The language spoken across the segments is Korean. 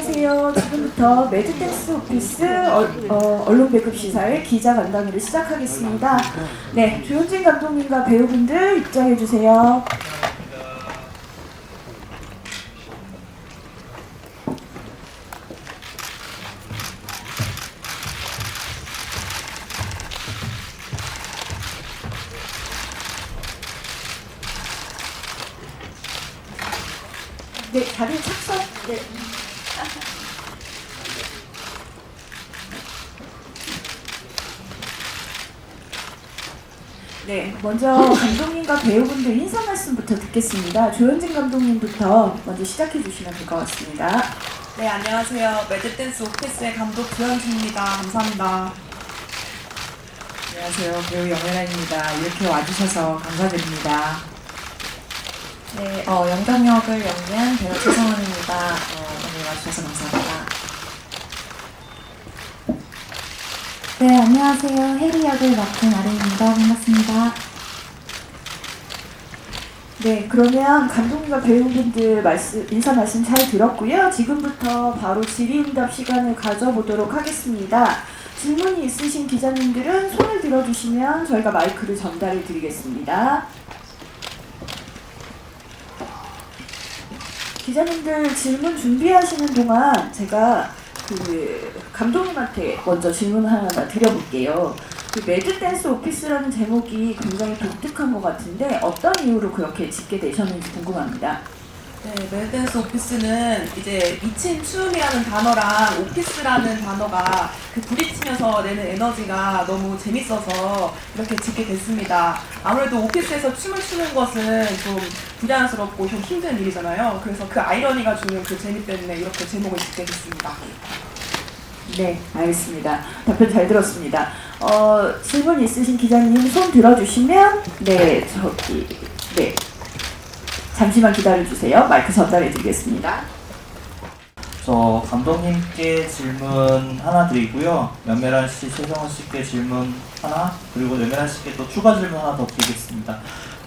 안녕하세요. 지금부터 매드댄스 오피스 언론 배급 시사회 기자 간담회를 시작하겠습니다. 네, 조현진 감독님과 배우분들 입장해 주세요. 네, 다들 착석. 네. 네, 먼저 감독님과 배우분들 인사 말씀부터 듣겠습니다. 조현진 감독님부터 먼저 시작해 주시면 될 것 같습니다. 네, 안녕하세요. 매드댄스 오피스의 감독 조현진입니다. 감사합니다. 안녕하세요. 배우 영애란입니다. 이렇게 와주셔서 감사드립니다. 네, 영경역을 연기한 배우 최성원입니다. 오늘 와주셔서 감사합니다. 네, 안녕하세요. 해리 역을 맡은 아레입니다. 반갑습니다. 네, 그러면 감독님과 배우분들 인사 말씀 잘 들었고요. 지금부터 바로 질의응답 시간을 가져보도록 하겠습니다. 질문이 있으신 기자님들은 손을 들어주시면 저희가 마이크를 전달해 드리겠습니다. 기자님들 질문 준비하시는 동안 제가 감독님한테 먼저 질문 하나 드려볼게요. 매드댄스 오피스라는 제목이 굉장히 독특한 것 같은데 어떤 이유로 그렇게 짓게 되셨는지 궁금합니다. 네, 매드댄스 오피스는 이제 미친 춤이라는 단어랑 오피스라는 단어가 부딪히면서 내는 에너지가 너무 재밌어서 이렇게 짓게 됐습니다. 아무래도 오피스에서 춤을 추는 것은 좀 부자연스럽고 좀 힘든 일이잖아요. 그래서 그 아이러니가 주는 그 재미 때문에 이렇게 제목을 짓게 됐습니다. 네, 알겠습니다. 답변 잘 들었습니다. 질문 있으신 기자님 손 들어주시면 네. 잠시만 기다려주세요. 마이크 전달해 드리겠습니다. 저 감독님께 질문 하나 드리고요. 연매란 씨, 최성원 씨께 질문 하나, 그리고 연매란 씨께 또 추가 질문 하나 더 드리겠습니다.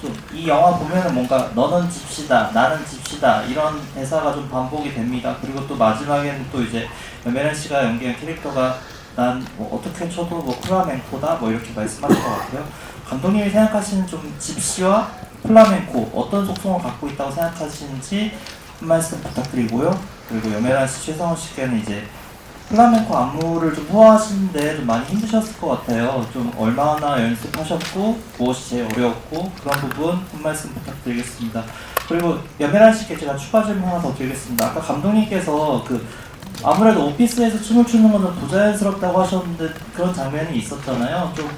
좀 이 영화 보면은 뭔가 너는 집시다, 나는 집시다 이런 대사가 좀 반복이 됩니다. 그리고 또 마지막에는 또 이제 연매란 씨가 연기한 캐릭터가 난 뭐 어떻게 쳐도 뭐 플라멩코다 뭐 이렇게 말씀하실 것 같아요. 감독님이 생각하시는 좀 집시와 플라멩코 어떤 속성을 갖고 있다고 생각하시는지 한 말씀 부탁드리고요. 그리고 연매란 씨, 최성원 씨께는 이제 플라멩코 안무를 좀 소화하시는데 좀 많이 힘드셨을 것 같아요. 좀 얼마나 연습하셨고 무엇이 제일 어려웠고 그런 부분 한 말씀 부탁드리겠습니다. 그리고 연매란 씨께 제가 추가 질문 하나 더 드리겠습니다. 아까 감독님께서 아무래도 오피스에서 춤을 추는 것은 부자연스럽다고 하셨는데 그런 장면이 있었잖아요. 좀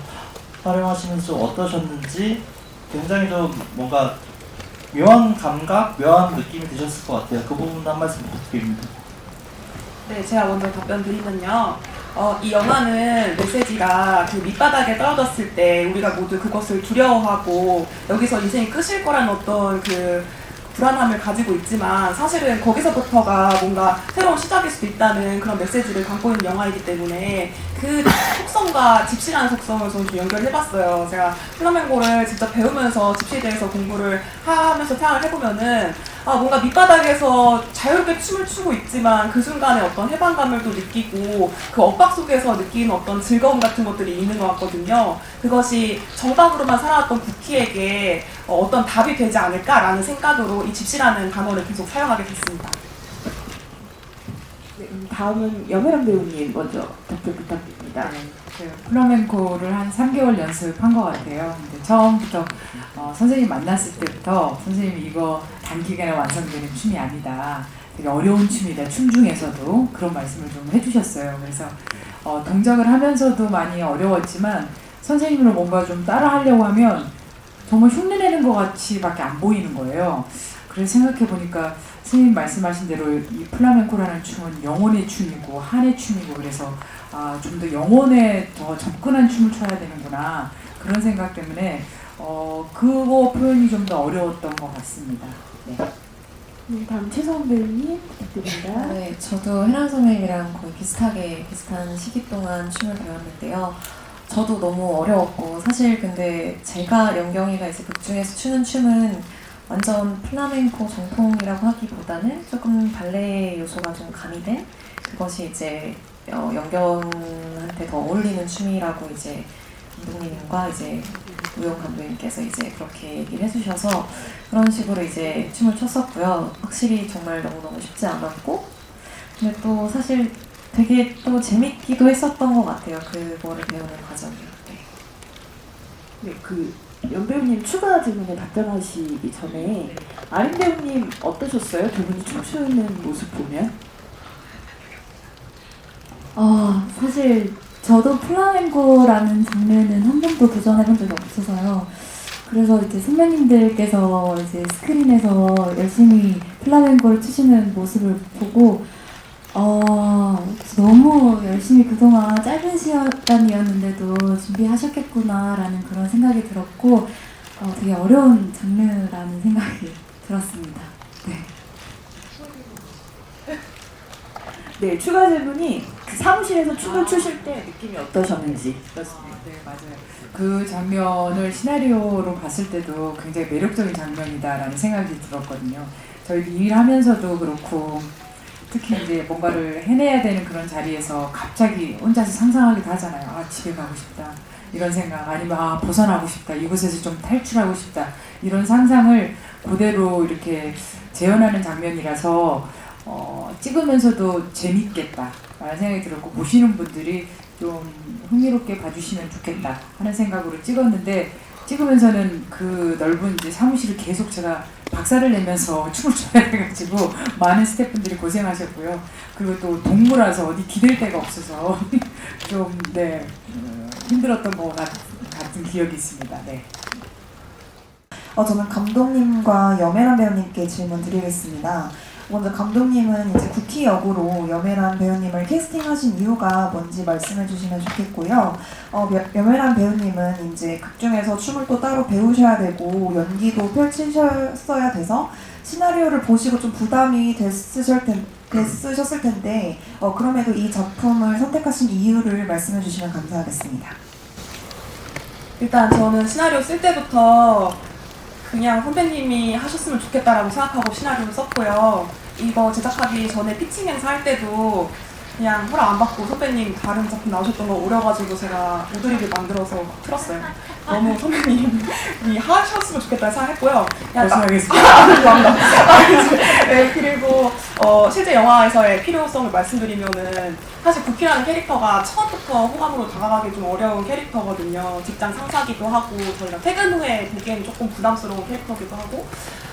활용하시면서 좀 어떠셨는지 굉장히 좀 뭔가 묘한 감각, 묘한 느낌이 드셨을 것 같아요. 그 부분도 한 말씀 부탁드립니다. 네, 제가 먼저 답변 드리면요. 이 영화는 메시지가 밑바닥에 떨어졌을 때 우리가 모두 그것을 두려워하고 여기서 인생이 끝일 거라는 어떤 불안함을 가지고 있지만 사실은 거기서부터가 뭔가 새로운 시작일 수도 있다는 그런 메시지를 담고 있는 영화이기 때문에 그 속성과 집시라는 속성을 저는 좀 연결해봤어요. 제가 플라멩코를 직접 배우면서 집시에 대해서 공부를 하면서 생각을 해보면은 뭔가 밑바닥에서 자유롭게 춤을 추고 있지만 그 순간에 어떤 해방감을 또 느끼고 그 엇박 속에서 느끼는 어떤 즐거움 같은 것들이 있는 것 같거든요. 그것이 정답으로만 살아왔던 쿠키에게 어떤 답이 되지 않을까라는 생각으로 이 집시라는 단어를 계속 사용하게 됐습니다. 네, 다음은 염혜란 배우님 먼저 답변 부탁드립니다. 네, 플라멩코를 한 3개월 연습한 것 같아요. 근데 처음부터 선생님 만났을 때부터 선생님이 이거 단기간에 완성되는 춤이 아니다. 되게 어려운 춤이다. 춤 중에서도 그런 말씀을 좀 해주셨어요. 그래서 동작을 하면서도 많이 어려웠지만 선생님으로 뭔가 좀 따라 하려고 하면 정말 흉내내는 것 같이밖에 안 보이는 거예요. 그래서 생각해보니까 선생님 말씀하신 대로 이 플라멩코라는 춤은 영혼의 춤이고 한의 춤이고 그래서 좀 더 영혼에 더 접근한 춤을 춰야 되는구나 그런 생각 때문에 그거 표현이 좀 더 어려웠던 것 같습니다. 네. 다음 최성원 배우님 부탁드립니다. 네, 저도 혜란 선생님이랑 거의 비슷한 시기 동안 춤을 배웠는데요. 저도 너무 어려웠고 사실 근데 제가 연경이가 이제 극 중에서 추는 춤은 완전 플라멩코 정통이라고 하기보다는 조금 발레 요소가 좀 가미된 그것이 이제 연경한테 더 어울리는 춤이라고 이제 감독님과 이제 우영 감독님께서 이제 그렇게 얘기를 해주셔서 그런 식으로 이제 춤을 췄었고요. 확실히 정말 너무너무 쉽지 않았고, 근데 또 사실 되게 또 재밌기도 했었던 것 같아요. 그거를 배우는 과정이. 네. 네, 그 연배우님 추가 질문에 답변하시기 전에 아린 배우님 어떠셨어요? 두 분이 춤추는 모습 보면? 사실 저도 플라멩코라는 장르는 한 번도 도전해본 적이 없어서요. 그래서 이제 선배님들께서 이제 스크린에서 열심히 플라멩코를 추시는 모습을 보고 너무 열심히 그동안 짧은 시간이었는데도 준비하셨겠구나라는 그런 생각이 들었고 되게 어려운 장르라는 생각이 들었습니다. 네. 네, 추가 질문이 그 사무실에서 춤을 추실 때 느낌이 어떠셨는지. 네, 맞아요. 그 장면을 시나리오로 봤을 때도 굉장히 매력적인 장면이다라는 생각이 들었거든요. 저희도 일하면서도 그렇고 특히 이제 뭔가를 해내야 되는 그런 자리에서 갑자기 혼자서 상상하기도 하잖아요. 아, 집에 가고 싶다. 이런 생각. 아니면 아, 벗어나고 싶다. 이곳에서 좀 탈출하고 싶다. 이런 상상을 그대로 이렇게 재현하는 장면이라서 찍으면서도 재밌겠다라는 생각이 들었고 보시는 분들이 좀 흥미롭게 봐주시면 좋겠다 하는 생각으로 찍었는데 찍으면서는 그 넓은 이제 사무실을 계속 제가 박살을 내면서 춤을 춰야 해가지고 많은 스태프분들이 고생하셨고요. 그리고 또 동무라서 어디 기댈 데가 없어서 좀 네, 힘들었던 것 같은 기억이 있습니다. 네. 저는 감독님과 염혜란 배우님께 질문 드리겠습니다. 먼저 감독님은 이제 구키 역으로 염혜란 배우님을 캐스팅하신 이유가 뭔지 말씀해 주시면 좋겠고요. 염혜란 배우님은 이제 극중에서 춤을 또 따로 배우셔야 되고 연기도 펼치셨어야 돼서 시나리오를 보시고 좀 부담이 됐으셨을 텐데 그럼에도 이 작품을 선택하신 이유를 말씀해 주시면 감사하겠습니다. 일단 저는 시나리오 쓸 때부터 그냥 선배님이 하셨으면 좋겠다라고 생각하고 시나리오를 썼고요. 이거 제작하기 전에 피칭 행사 할 때도 그냥 허락 안 받고 선배님 다른 작품 나오셨던 거 오려가지고 제가 오드리를 만들어서 틀었어요. 너무 선배님이 하셨으면 좋겠다 생각했고요. 말씀하겠습니다. 감사합니다. 네, 그리고 실제 영화에서의 필요성을 말씀드리면은 사실 구키라는 캐릭터가 처음부터 호감으로 다가가기 좀 어려운 캐릭터거든요. 직장 상사기도 하고 저희가 퇴근 후에 보기에는 조금 부담스러운 캐릭터기도 하고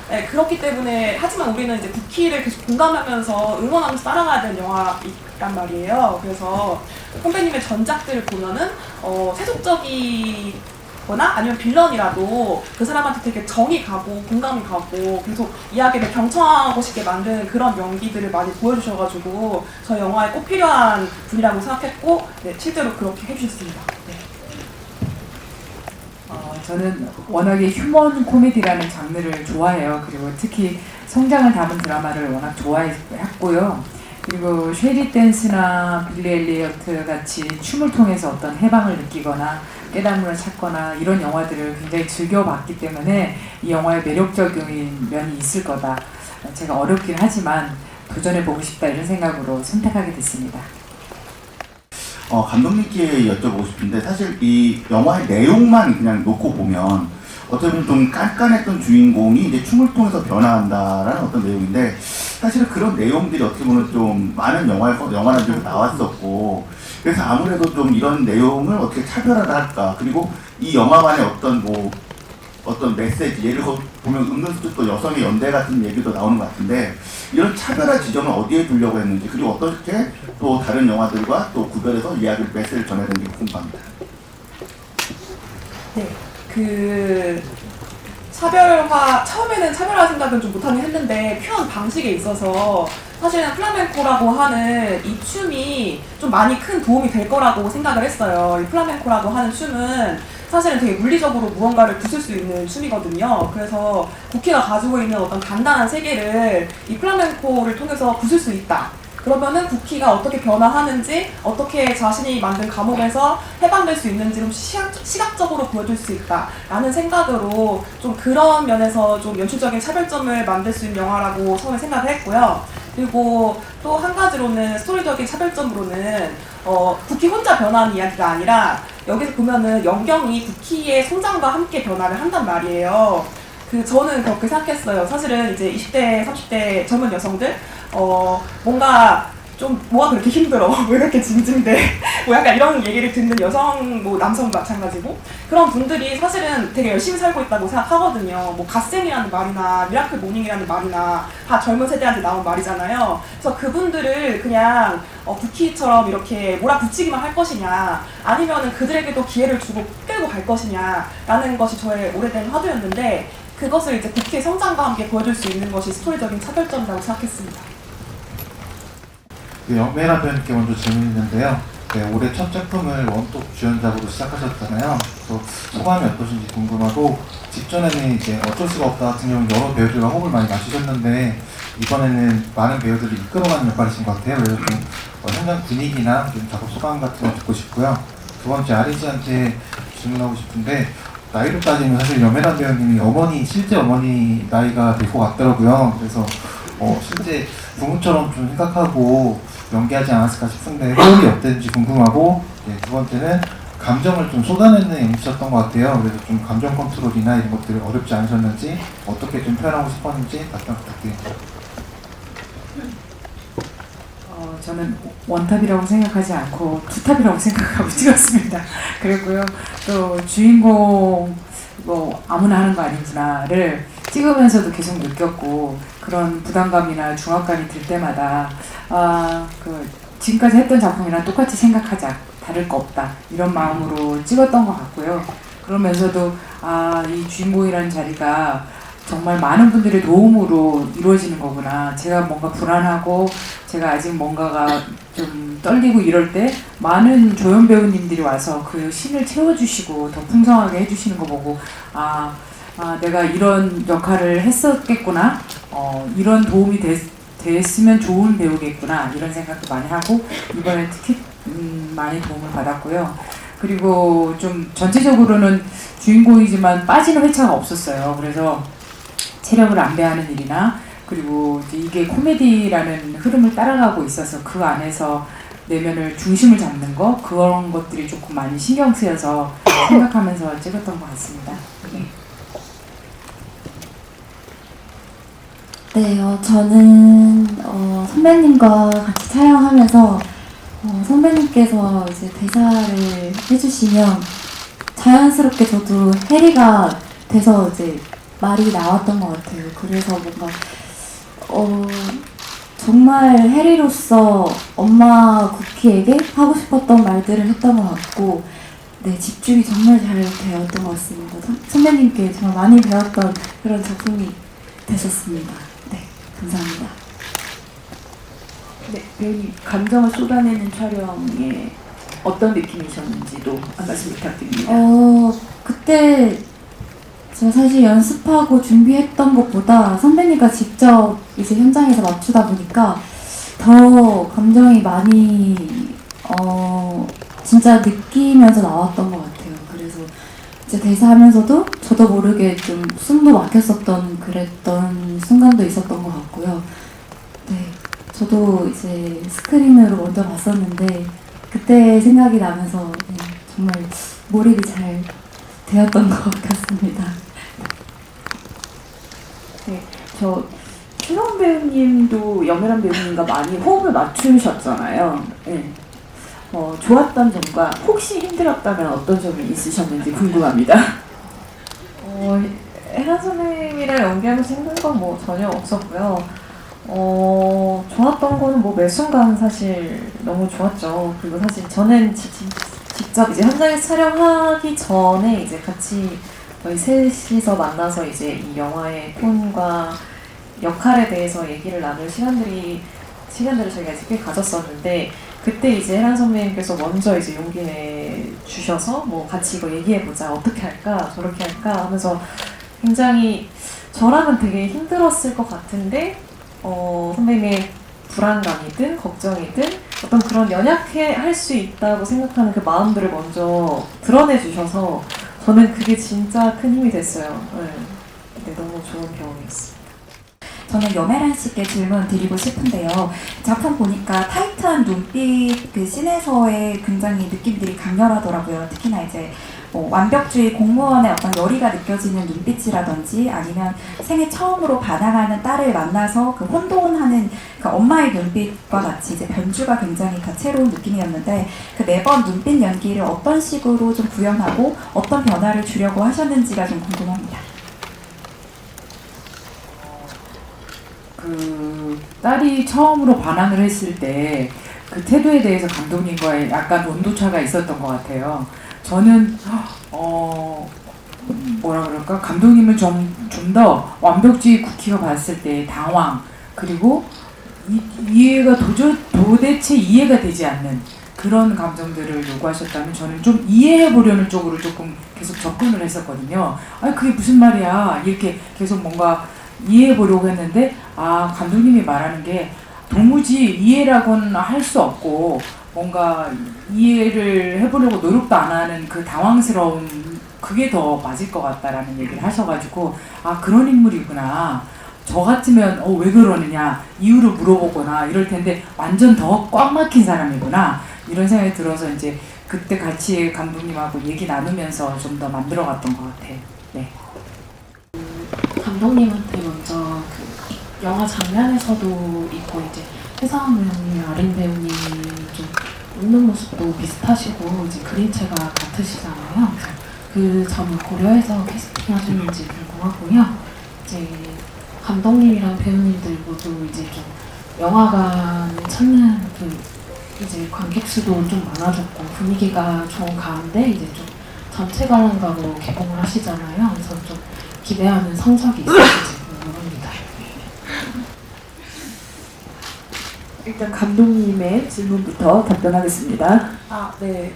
네, 그렇기 때문에 하지만 우리는 이제 구키를 계속 공감하면서 응원하면서 따라가야 되는 영화란 말이에요. 그래서 선배님의 전작들을 보면은 세속적이거나 아니면 빌런이라도 그 사람한테 되게 정이 가고 공감이 가고 계속 이야기를 경청하고 싶게 만드는 그런 연기들을 많이 보여주셔가지고 저희 영화에 꼭 필요한 분이라고 생각했고 네, 실제로 그렇게 해주셨습니다. 네. 저는 워낙에 휴먼 코미디라는 장르를 좋아해요. 그리고 특히 성장을 담은 드라마를 워낙 좋아했고요. 그리고 쉐리 댄스나 빌리 엘리어트 같이 춤을 통해서 어떤 해방을 느끼거나 깨달음을 찾거나 이런 영화들을 굉장히 즐겨봤기 때문에 이 영화에 매력적인 면이 있을 거다. 제가 어렵긴 하지만 도전해보고 싶다 이런 생각으로 선택하게 됐습니다. 감독님께 여쭤보고 싶은데 사실 이 영화의 내용만 그냥 놓고 보면 어떻게 보면 좀 깐깐했던 주인공이 이제 춤을 통해서 변화한다라는 어떤 내용인데 사실은 그런 내용들이 어떻게 보면 좀 많은 영화들도 나왔었고 그래서 아무래도 좀 이런 내용을 어떻게 차별화를 할까 그리고 이 영화만의 어떤 메시지 예를 들어 보면 은근슬쩍 또 여성의 연대 같은 얘기도 나오는 것 같은데 이런 차별화 지점을 어디에 두려고 했는지 그리고 어떻게 또 다른 영화들과 또 구별해서 이야기를 메시지를 전해야 되는지 궁금합니다. 네, 그 처음에는 차별화 생각은 좀 못하긴 했는데 표현 방식에 있어서 사실은 플라멩코라고 하는 이 춤이 좀 많이 큰 도움이 될 거라고 생각을 했어요. 이 플라멩코라고 하는 춤은 사실은 되게 물리적으로 무언가를 부술 수 있는 춤이거든요. 그래서 구키가 가지고 있는 어떤 간단한 세계를 이 플라멩코를 통해서 부술 수 있다. 그러면은 쿠키가 어떻게 변화하는지, 어떻게 자신이 만든 감옥에서 해방될 수 있는지 좀 시각적으로 보여줄 수 있다라는 생각으로 좀 그런 면에서 좀 연출적인 차별점을 만들 수 있는 영화라고 처음에 생각을 했고요. 그리고 또 한 가지로는 스토리적인 차별점으로는 쿠키 혼자 변하는 이야기가 아니라 여기서 보면은 영경이 쿠키의 성장과 함께 변화를 한단 말이에요. 저는 그렇게 생각했어요. 사실은 이제 20대, 30대 젊은 여성들, 뭔가 좀 뭐가 그렇게 힘들어? 왜 그렇게 징징대? 뭐 약간 이런 얘기를 듣는 여성, 뭐 남성 마찬가지고 그런 분들이 사실은 되게 열심히 살고 있다고 생각하거든요. 뭐 갓생이라는 말이나 미라클 모닝이라는 말이나 다 젊은 세대한테 나온 말이잖아요. 그래서 그분들을 그냥 쿠키처럼 이렇게 몰아붙이기만 할 것이냐, 아니면은 그들에게도 기회를 주고 끌고 갈 것이냐라는 것이 저의 오래된 화두였는데, 그것을 이제 쿠키의 성장과 함께 보여줄 수 있는 것이 스토리적인 차별점이라고 생각했습니다. 영매란 배우님께 먼저 질문이 있는데요. 네, 올해 첫 작품을 원톱 주연작으로 시작하셨잖아요. 그래서 소감이 어떠신지 궁금하고, 직전에는 이제 어쩔 수가 없다 같은 경우는 여러 배우들과 호흡을 많이 맞추셨는데 이번에는 많은 배우들을 이끌어가는 역할이신 것 같아요. 그래서 좀 현장 분위기나 좀 작업 소감 같은 거 듣고 싶고요. 두 번째, 아리 씨한테 질문하고 싶은데, 나이로 따지면 사실 여메란 배우님이 실제 어머니 나이가 될 것 같더라고요. 그래서 실제 부모처럼 좀 생각하고 연기하지 않았을까 싶은데 호흡이 어땠는지 궁금하고, 두 번째는 감정을 좀 쏟아내는 MC였던 것 같아요. 그래서 좀 감정 컨트롤이나 이런 것들이 어렵지 않으셨는지, 어떻게 좀 표현하고 싶었는지 답변 부탁드립니다. 저는 원탑이라고 생각하지 않고 투탑이라고 생각하고 찍었습니다. 그리고요, 또 주인공 뭐 아무나 하는 거 아니구나를 찍으면서도 계속 느꼈고, 그런 부담감이나 중압감이 들 때마다 지금까지 했던 작품이랑 똑같이 생각하자, 다를 거 없다, 이런 마음으로 찍었던 것 같고요. 그러면서도 이 주인공이라는 자리가 정말 많은 분들의 도움으로 이루어지는 거구나. 제가 뭔가 불안하고 제가 아직 뭔가가 좀 떨리고 이럴 때 많은 조연 배우님들이 와서 그 신을 채워주시고 더 풍성하게 해주시는 거 보고 내가 이런 역할을 했었겠구나. 이런 도움이 됐으면 좋은 배우겠구나. 이런 생각도 많이 하고 이번에 특히 많이 도움을 받았고요. 그리고 좀 전체적으로는 주인공이지만 빠지는 회차가 없었어요. 그래서 체력을 안배하는 일이나, 그리고 이게 코미디라는 흐름을 따라가고 있어서 그 안에서 내면을 중심을 잡는 거, 그런 것들이 조금 많이 신경 쓰여서 생각하면서 찍었던 것 같습니다. 네, 저는 선배님과 같이 촬영하면서 선배님께서 이제 대사를 해주시면 자연스럽게 저도 해리가 돼서 이제 말이 나왔던 것 같아요. 그래서 뭔가 정말 해리로서 엄마 쿠키에게 하고 싶었던 말들을 했던 것 같고, 네, 집중이 정말 잘 되었던 것 같습니다. 선배님께 정말 많이 배웠던 그런 작품이 되셨습니다. 네, 감사합니다. 네, 배우님 감정을 쏟아내는 촬영에 어떤 느낌이셨는지도 한 말씀 부탁드립니다. 그때 제가 사실 연습하고 준비했던 것보다 선배님과 직접 이제 현장에서 맞추다 보니까 더 감정이 많이 진짜 느끼면서 나왔던 것 같아요. 그래서 이제 대사하면서도 저도 모르게 좀 숨도 막혔었던 그랬던 순간도 있었던 것 같고요. 네, 저도 이제 스크린으로 먼저 봤었는데 그때 생각이 나면서 정말 몰입이 잘 되었던 것 같습니다. 네, 저 신원 배우님도 여메란 배우님과 많이 호흡을 맞추셨잖아요. 네. 좋았던 점과 혹시 힘들었다면 어떤 점이 있으셨는지 궁금합니다. 에라 선생님이랑 연기하면서 힘든 건 뭐 전혀 없었고요. 좋았던 거는 뭐 매 순간 사실 너무 좋았죠. 그리고 사실 저는 직접 이제 현장에서 촬영하기 전에 이제 같이 저희 셋이서 만나서 이제 이 영화의 톤과 역할에 대해서 얘기를 나눌 시간들을 저희가 꽤 가졌었는데, 그때 이제 혜란 선배님께서 먼저 이제 용기 내 주셔서 뭐 같이 이거 얘기해보자, 어떻게 할까, 저렇게 할까 하면서 굉장히 저랑은 되게 힘들었을 것 같은데 선배님의 불안감이든 걱정이든 어떤 그런 연약해 할 수 있다고 생각하는 그 마음들을 먼저 드러내 주셔서 저는 그게 진짜 큰 힘이 됐어요. 네, 너무 좋은 경험이었어요. 저는 여메란 씨께 질문 드리고 싶은데요. 작품 보니까 타이트한 눈빛 그 씬에서의 굉장히 느낌들이 강렬하더라고요. 특히나 이제 완벽주의 공무원의 어떤 열의가 느껴지는 눈빛이라든지 아니면 생애 처음으로 반항하는 딸을 만나서 그 혼돈하는 그 엄마의 눈빛과 같이 이제 변주가 굉장히 다채로운 느낌이었는데 그 매번 눈빛 연기를 어떤 식으로 좀 구현하고 어떤 변화를 주려고 하셨는지가 좀 궁금합니다. 그 딸이 처음으로 반항을 했을 때 그 태도에 대해서 감독님과의 약간 온도차가 있었던 것 같아요. 저는 뭐라 그럴까, 감독님을 좀 더 완벽주의 쿠키가 봤을 때 당황, 그리고 이해가 도대체 이해가 되지 않는 그런 감정들을 요구하셨다면 저는 좀 이해해 보려는 쪽으로 조금 계속 접근을 했었거든요. 아니 그게 무슨 말이야, 이렇게 계속 뭔가 이해해 보려고 했는데 감독님이 말하는 게 도무지 이해라고는 할 수 없고 뭔가 이해를 해보려고 노력도 안 하는 그 당황스러움, 그게 더 맞을 것 같다라는 얘기를 하셔가지고 그런 인물이구나. 저 같으면 왜 그러느냐 이유를 물어보거나 이럴 텐데 완전 더 꽉 막힌 사람이구나, 이런 생각이 들어서 이제 그때 같이 감독님하고 얘기 나누면서 좀 더 만들어갔던 것 같아요. 네. 감독님한테 먼저 그 영화 장면에서도 있고 이제 회사원 배우님, 아린 배우님 좀 웃는 모습도 비슷하시고 이제 그림체가 같으시잖아요. 그 점을 고려해서 캐스팅하셨는지 궁금하고요. 이제 감독님이랑 배우님들 모두 이제 좀 영화관을 찾는 그 이제 관객 수도 좀 많아졌고 분위기가 좋은 가운데 이제 좀 전체 관람가로 개봉을 하시잖아요. 그래서 좀 기대하는 성적이 있을지 궁금합니다. 일단 감독님의 질문부터 답변하겠습니다. 네.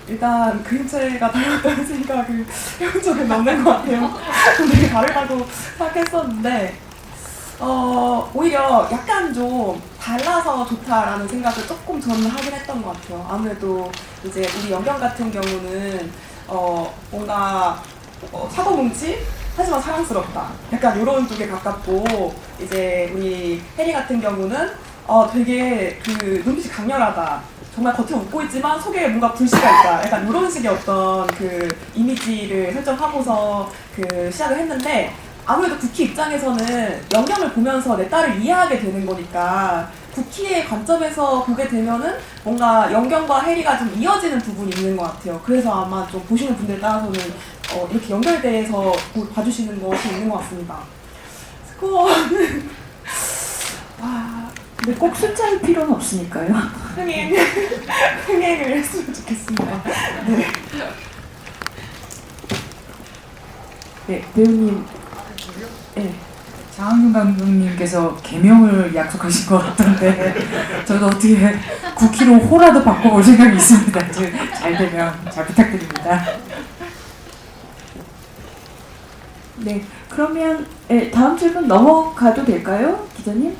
일단 그림체가 닮았다는 생각을 해본 적은 없는 것 같아요. 되게 다르다고 생각했었는데 오히려 약간 좀 달라서 좋다라는 생각을 조금 저는 하긴 했던 것 같아요. 아무래도 이제 우리 영경 같은 경우는 뭔가 사고뭉치? 하지만 사랑스럽다. 약간 이런 쪽에 가깝고, 이제 우리 해리 같은 경우는 되게 그 눈빛이 강렬하다. 정말 겉에 웃고 있지만 속에 뭔가 불씨가 있다. 약간 이런 식의 어떤 그 이미지를 설정하고서 그 시작을 했는데, 아무래도 쿠키 입장에서는 영경을 보면서 내 딸을 이해하게 되는 거니까 쿠키의 관점에서 보게 되면은 뭔가 영경과 해리가 좀 이어지는 부분이 있는 것 같아요. 그래서 아마 좀 보시는 분들에 따라서는 이렇게 연결에 대해서 봐주시는 것이 있는 것 같습니다. 스코어는 근데 꼭 숫자일 필요는 없으니까요. 흥행을 했으면 좋겠습니다. 네. 네, 배우님. 네. 장항준 감독님께서 개명을 약속하신 것 같던데 저도 어떻게 9kg 호라도 바꿔볼 생각이 있습니다. 잘 되면 잘 부탁드립니다. 네, 그러면 다음 질문 넘어가도 될까요, 기자님?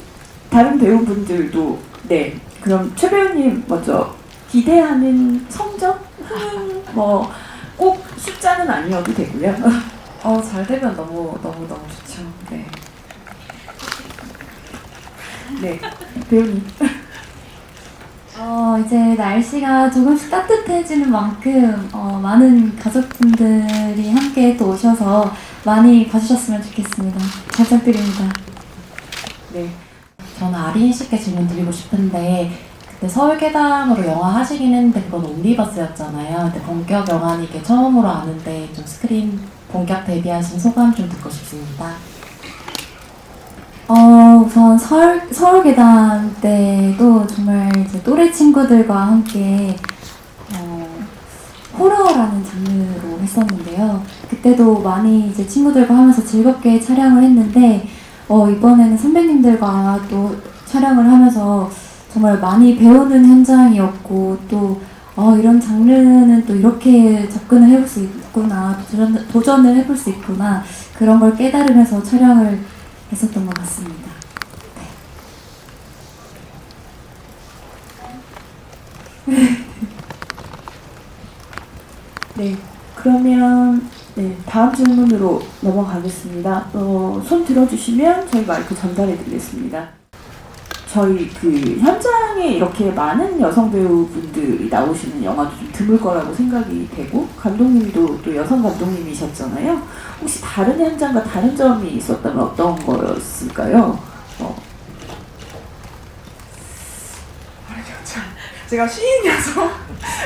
다른 배우분들도 네, 그럼 최 배우님 먼저 기대하는 성적, 흥행 꼭 숫자는 아니어도 되고요. 잘 되면 너무 좋죠. 네. 네, 배우님. 이제 날씨가 조금씩 따뜻해지는 만큼 많은 가족분들이 함께 또 오셔서 많이 봐주셨으면 좋겠습니다. 잘 부탁드립니다. 네. 저는 아린 씨께 질문 드리고 싶은데 그때 서울괴담으로 영화 하시긴 했는데 그건 옴니버스였잖아요. 근데 본격 영화는 이게 처음으로 아는데 좀 스크린 본격 데뷔하신 소감 좀 듣고 싶습니다. 우선 서울괴담 때도 정말 이제 또래 친구들과 함께 호러라는 장르로 했었는데요. 그때도 많이 이제 친구들과 하면서 즐겁게 촬영을 했는데 이번에는 선배님들과 또 촬영을 하면서 정말 많이 배우는 현장이었고 또 이런 장르는 또 이렇게 접근을 해볼 수 있구나, 도전을 해볼 수 있구나, 그런 걸 깨달으면서 촬영을 했었던 것 같습니다. 네, 그러면 다음 질문으로 넘어가겠습니다. 손 들어주시면 저희 마이크 전달해 드리겠습니다. 저희 그 현장에 이렇게 많은 여성 배우분들이 나오시는 영화도 좀 드물 거라고 생각이 되고, 감독님도 또 여성 감독님이셨잖아요. 혹시 다른 현장과 다른 점이 있었다면 어떤 거였을까요? 제가 시인이어서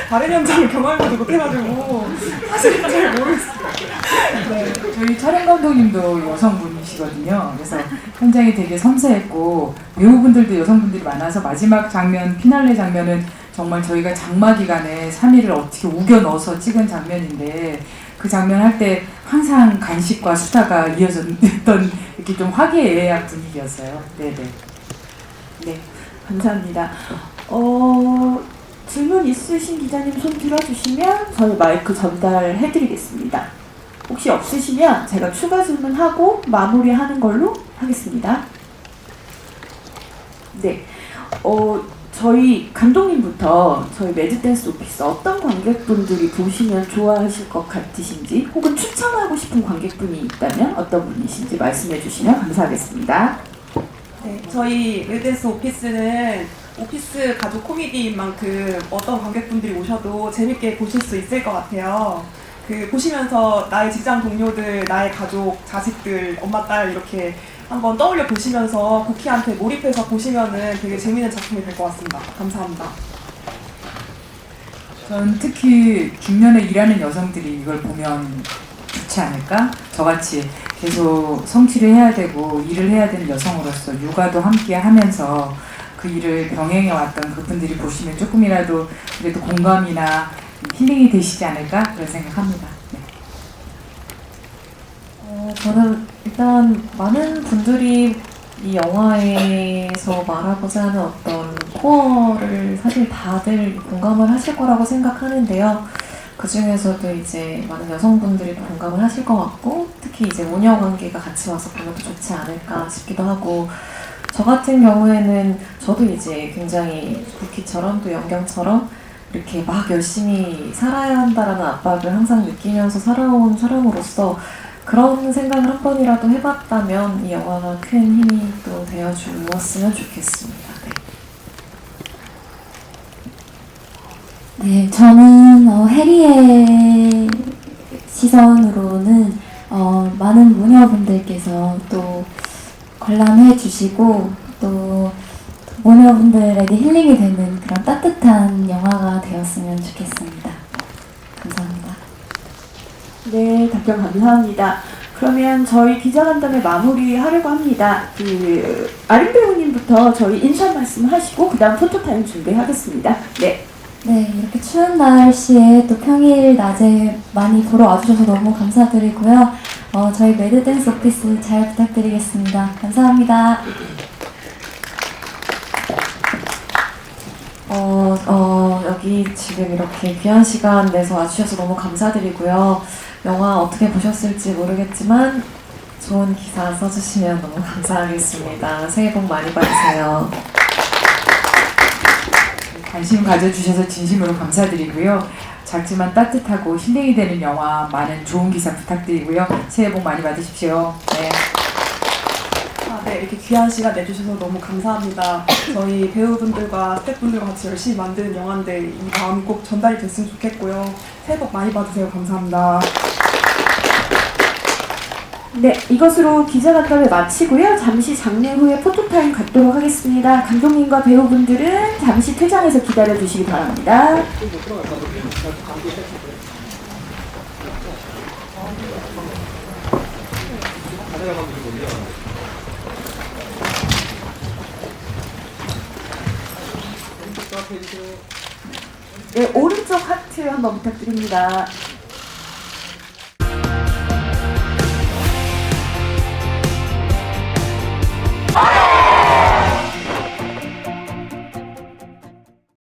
다른 현장을 경험해보지 못해가지고 사실은 잘 모르겠어요. 네. 저희 촬영 감독님도 여성분이시거든요. 그래서 현장이 되게 섬세했고 배우분들도 여성분들이 많아서 마지막 장면, 피날레 장면은 정말 저희가 장마 기간에 3일을 어떻게 우겨 넣어서 찍은 장면인데, 그 장면 할 때 항상 간식과 수다가 이어졌던 이렇게 좀 화기애애한 분위기였어요. 네네. 네, 감사합니다. 질문 있으신 기자님 손 들어주시면 저희 마이크 전달해드리겠습니다. 혹시 없으시면 제가 추가 질문하고 마무리하는 걸로 하겠습니다. 네, 저희 감독님부터 저희 매드댄스 오피스 어떤 관객분들이 보시면 좋아하실 것 같으신지, 혹은 추천하고 싶은 관객분이 있다면 어떤 분이신지 말씀해 주시면 감사하겠습니다. 네, 저희 매드댄스 오피스는 오피스 가족 코미디인 만큼 어떤 관객분들이 오셔도 재밌게 보실 수 있을 것 같아요. 보시면서 나의 직장 동료들, 나의 가족, 자식들, 엄마, 딸 이렇게 한번 떠올려 보시면서 국희한테 몰입해서 보시면은 되게 재밌는 작품이 될 것 같습니다. 감사합니다. 전 특히 중년에 일하는 여성들이 이걸 보면 좋지 않을까? 저같이 계속 성취를 해야 되고 일을 해야 되는 여성으로서 육아도 함께 하면서 그 일을 병행해 왔던 그분들이 보시면 조금이라도 그래도 공감이나 힐링이 되시지 않을까? 그런 생각합니다. 네. 저는 일단 많은 분들이 이 영화에서 말하고자 하는 어떤 코어를 사실 다들 공감을 하실 거라고 생각하는데요. 그 중에서도 이제 많은 여성분들이 공감을 하실 것 같고, 특히 이제 모녀 관계가 같이 와서 보면 더 좋지 않을까 싶기도 하고, 저 같은 경우에는 저도 이제 굉장히 국희처럼 또 영경처럼 이렇게 막 열심히 살아야 한다라는 압박을 항상 느끼면서 살아온 사람으로서 그런 생각을 한 번이라도 해봤다면 이 영화가 큰 힘이 또 되어주었으면 좋겠습니다. 네, 저는 해리의 시선으로는 많은 모녀분들께서 또 관람해 주시고 또 모녀분들에게 힐링이 되는 그런 따뜻한 영화가 되었으면 좋겠습니다. 감사합니다. 네, 답변 감사합니다. 그러면 저희 기자간담회 마무리하려고 합니다. 아린 배우님부터 저희 인사 말씀하시고 그 다음 포토타임 준비하겠습니다. 네. 네, 이렇게 추운 날씨에 또 평일 낮에 많이 보러 와주셔서 너무 감사드리고요. 저희 매드댄스 오피스 잘 부탁드리겠습니다. 감사합니다. 여기 지금 이렇게 귀한 시간 내서 와주셔서 너무 감사드리고요. 영화 어떻게 보셨을지 모르겠지만 좋은 기사 써주시면 너무 감사하겠습니다. 새해 복 많이 받으세요. 관심 가져주셔서 진심으로 감사드리고요. 작지만 따뜻하고 힐링이 되는 영화, 많은 좋은 기사 부탁드리고요. 새해 복 많이 받으십시오. 네. 네, 이렇게 귀한 시간 내주셔서 너무 감사합니다. 저희 배우분들과 스태프분들과 같이 열심히 만드는 영화인데 이 마음이 꼭 전달이 됐으면 좋겠고요. 새해 복 많이 받으세요. 감사합니다. 네, 이것으로 기자간담회 마치고요. 잠시 장례 후에 포토타임 갖도록 하겠습니다. 감독님과 배우분들은 잠시 퇴장해서 기다려주시기 바랍니다. 네, 오른쪽 하트 한번 부탁드립니다.